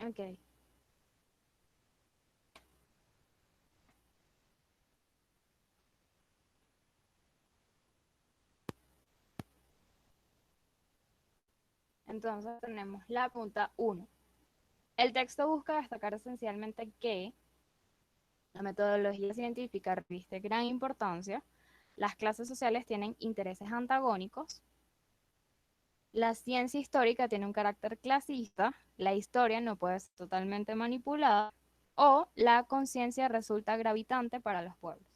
Ok, entonces tenemos la punta 1. El texto busca destacar esencialmente que la metodología científica reviste gran importancia, las clases sociales tienen intereses antagónicos, la ciencia histórica tiene un carácter clasista, la historia no puede ser totalmente manipulada o la conciencia resulta gravitante para los pueblos.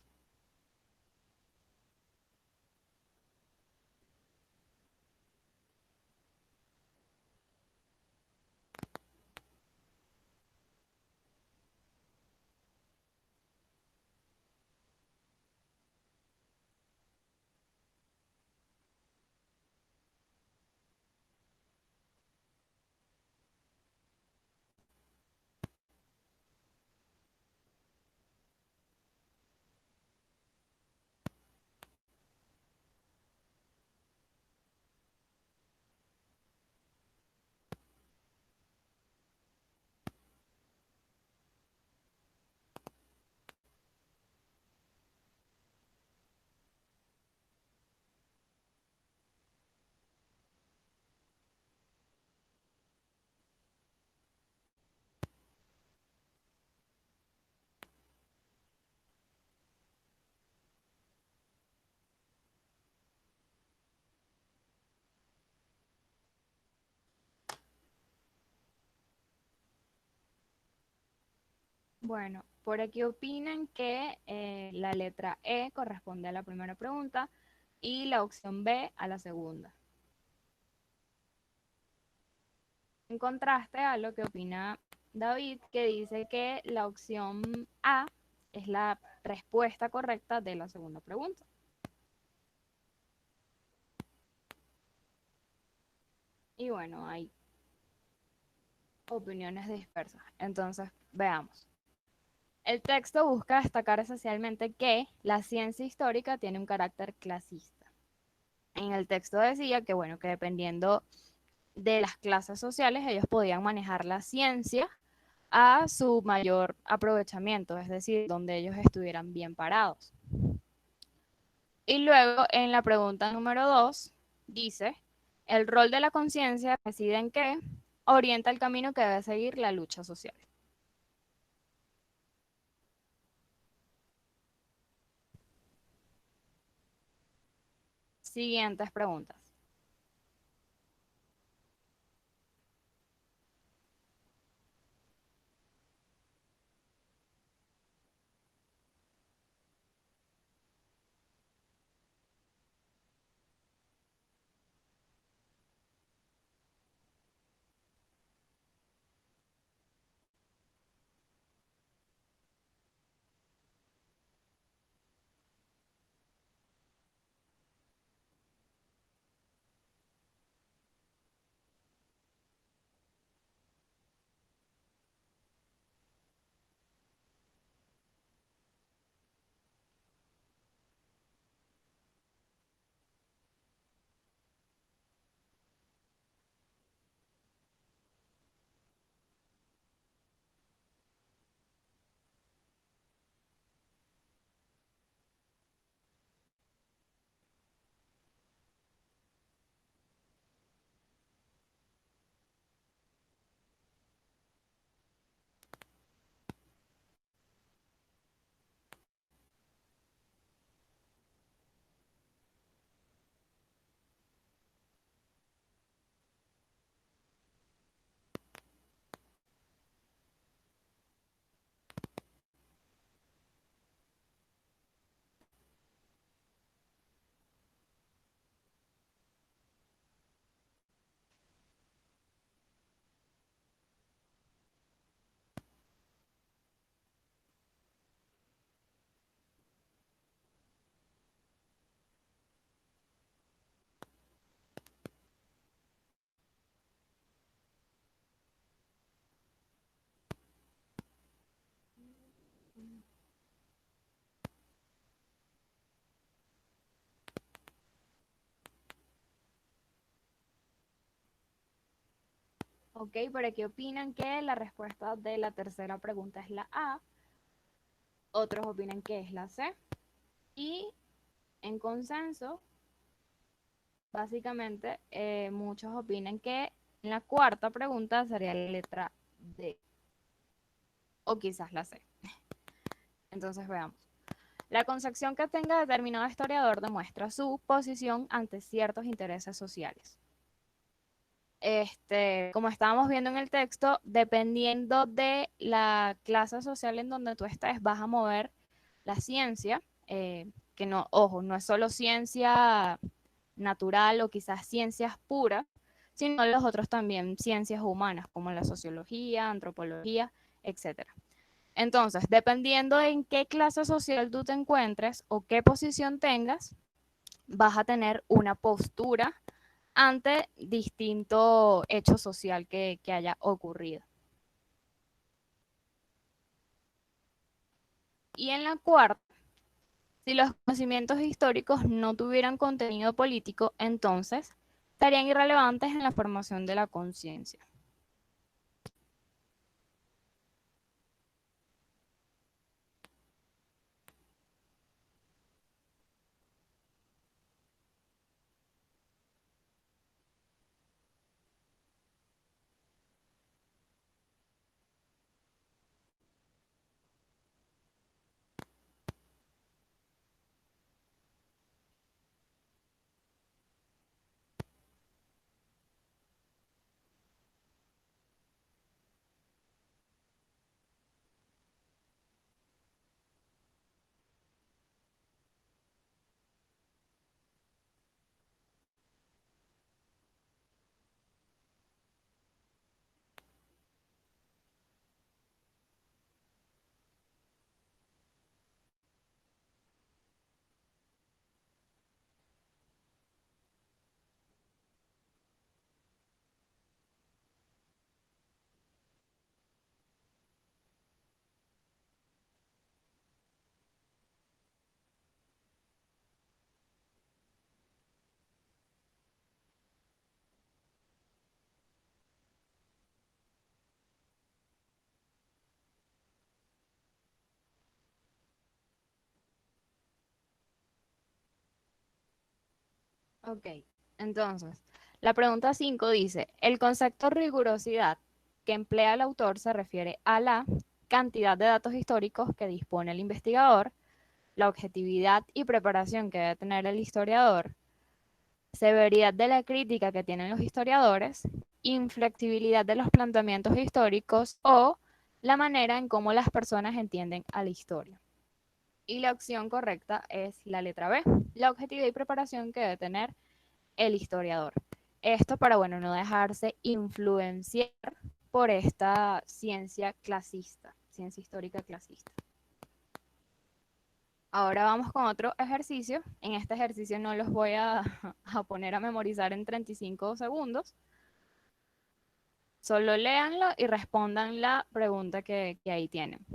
Bueno, por aquí opinan que la letra E corresponde a la primera pregunta y la opción B a la segunda. En contraste a lo que opina David, que dice que la opción A es la respuesta correcta de la segunda pregunta. Y bueno, hay opiniones dispersas. Entonces, veamos. El texto busca destacar esencialmente que la ciencia histórica tiene un carácter clasista. En el texto decía que, bueno, que dependiendo de las clases sociales, ellos podían manejar la ciencia a su mayor aprovechamiento, es decir, donde ellos estuvieran bien parados. Y luego, en la pregunta número 2, dice, el rol de la conciencia reside en que orienta el camino que debe seguir la lucha social. Siguientes preguntas. Ok, por aquí opinan que la respuesta de la tercera pregunta es la A, otros opinan que es la C, y en consenso, básicamente, muchos opinan que en la cuarta pregunta sería la letra D, o quizás la C. Entonces veamos. La concepción que tenga determinado historiador demuestra su posición ante ciertos intereses sociales. Como estábamos viendo en el texto, dependiendo de la clase social en donde tú estés, vas a mover la ciencia, que no, ojo, no es solo ciencia natural o quizás ciencias puras, sino los otros también ciencias humanas, como la sociología, antropología, etcétera. Entonces, dependiendo en qué clase social tú te encuentres o qué posición tengas, vas a tener una postura ante distinto hecho social que haya ocurrido. Y en la cuarta, si los conocimientos históricos no tuvieran contenido político, entonces estarían irrelevantes en la formación de la conciencia. Ok, entonces, la pregunta 5 dice, el concepto rigurosidad que emplea el autor se refiere a la cantidad de datos históricos que dispone el investigador, la objetividad y preparación que debe tener el historiador, severidad de la crítica que tienen los historiadores, inflexibilidad de los planteamientos históricos o la manera en cómo las personas entienden a la historia. Y la opción correcta es la letra B, la objetividad y preparación que debe tener el historiador. Esto para, bueno, no dejarse influenciar por esta ciencia clasista, ciencia histórica clasista. Ahora vamos con otro ejercicio. En este ejercicio no los voy a poner a memorizar en 35 segundos. Solo léanlo y respondan la pregunta que ahí tienen.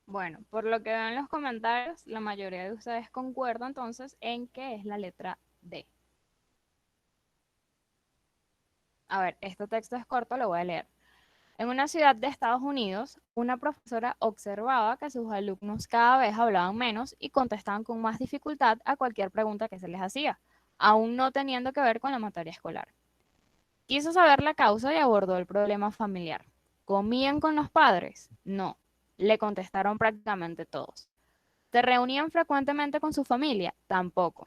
Bueno, por lo que veo en los comentarios, la mayoría de ustedes concuerdan entonces en que es la letra D. A ver, este texto es corto, lo voy a leer. En una ciudad de Estados Unidos, una profesora observaba que sus alumnos cada vez hablaban menos y contestaban con más dificultad a cualquier pregunta que se les hacía, aún no teniendo que ver con la materia escolar. Quiso saber la causa y abordó el problema familiar. ¿Comían con los padres? No, le contestaron prácticamente todos. ¿Se reunían frecuentemente con su familia? Tampoco.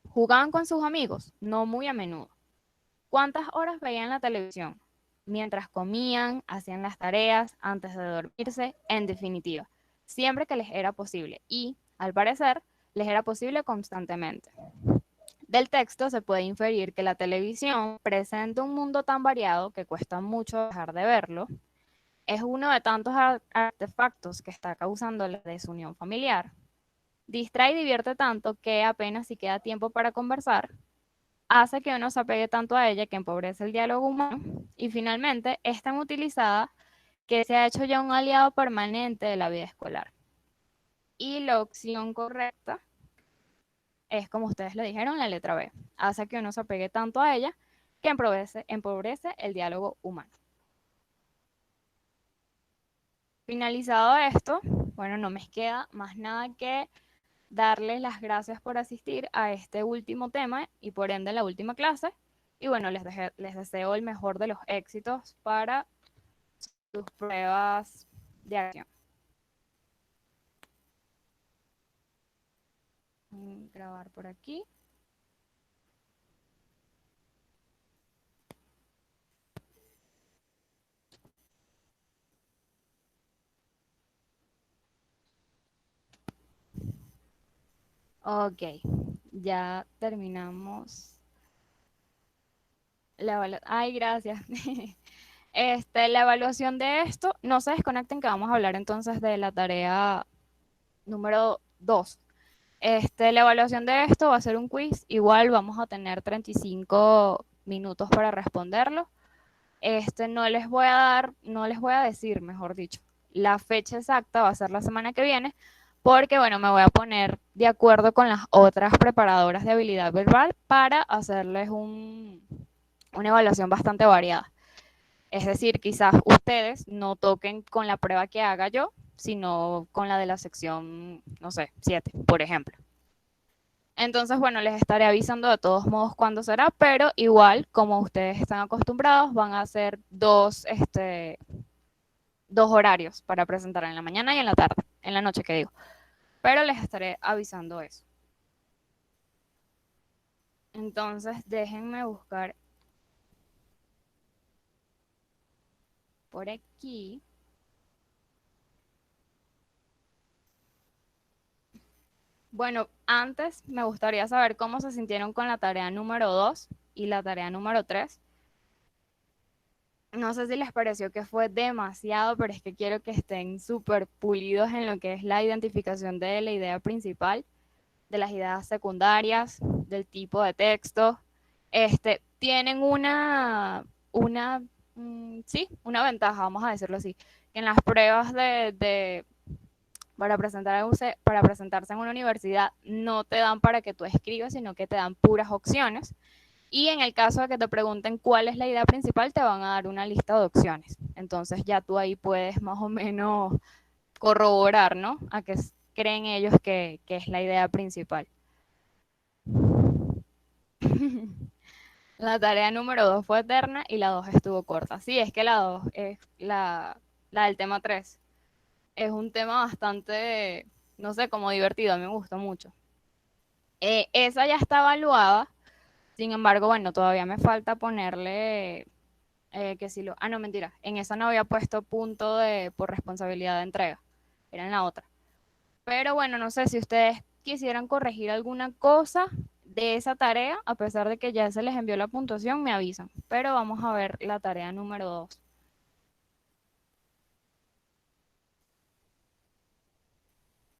¿Jugaban con sus amigos? No muy a menudo. ¿Cuántas horas veían la televisión? Mientras comían, hacían las tareas, antes de dormirse, en definitiva, siempre que les era posible y, al parecer, les era posible constantemente. Del texto se puede inferir que la televisión presenta un mundo tan variado que cuesta mucho dejar de verlo. Es uno de tantos artefactos que está causando la desunión familiar. Distrae y divierte tanto que apenas si queda tiempo para conversar, hace que uno se apegue tanto a ella que empobrece el diálogo humano y finalmente es tan utilizada que se ha hecho ya un aliado permanente de la vida escolar. Y la opción correcta es, como ustedes lo dijeron, la letra B. Hace que uno se apegue tanto a ella que empobrece el diálogo humano. Finalizado esto, bueno, no me queda más nada que darles las gracias por asistir a este último tema y por ende la última clase. Y bueno, les deseo el mejor de los éxitos para sus pruebas de acción. Grabar por aquí. Ok, ya terminamos la evaluación. Ay, gracias. La evaluación de esto, no se desconecten que vamos a hablar entonces de la tarea número 2. La evaluación de esto va a ser un quiz, igual vamos a tener 35 minutos para responderlo. No les voy a decir, mejor dicho, la fecha exacta va a ser la semana que viene, porque bueno, me voy a poner de acuerdo con las otras preparadoras de habilidad verbal para hacerles una evaluación bastante variada. Es decir, quizás ustedes no toquen con la prueba que haga yo, sino con la de la sección, no sé, 7, por ejemplo. Entonces, bueno, les estaré avisando de todos modos cuándo será, pero igual, como ustedes están acostumbrados, van a ser dos horarios para presentar en la mañana y en la tarde, en la noche que digo. Pero les estaré avisando eso. Entonces, déjenme buscar por aquí. Bueno, antes me gustaría saber cómo se sintieron con la tarea número 2 y la tarea número 3. No sé si les pareció que fue demasiado, pero es que quiero que estén súper pulidos en lo que es la identificación de la idea principal, de las ideas secundarias, del tipo de texto. Tienen sí, una ventaja, vamos a decirlo así, que en las pruebas para presentarse en una universidad no te dan para que tú escribas, sino que te dan puras opciones. Y en el caso de que te pregunten cuál es la idea principal, te van a dar una lista de opciones. Entonces ya tú ahí puedes más o menos corroborar, ¿no? A qué creen ellos que es la idea principal. La tarea número 2 fue eterna y la 2 estuvo corta. Sí, es que la 2 es la del tema 3. Es un tema bastante, no sé, como divertido, a mí me gustó mucho. Esa ya está evaluada, sin embargo, bueno, todavía me falta ponerle que si lo... Ah, no, mentira. En esa no había puesto punto por responsabilidad de entrega. Era en la otra. Pero bueno, no sé si ustedes quisieran corregir alguna cosa de esa tarea, a pesar de que ya se les envió la puntuación, me avisan. Pero vamos a ver la tarea número 2.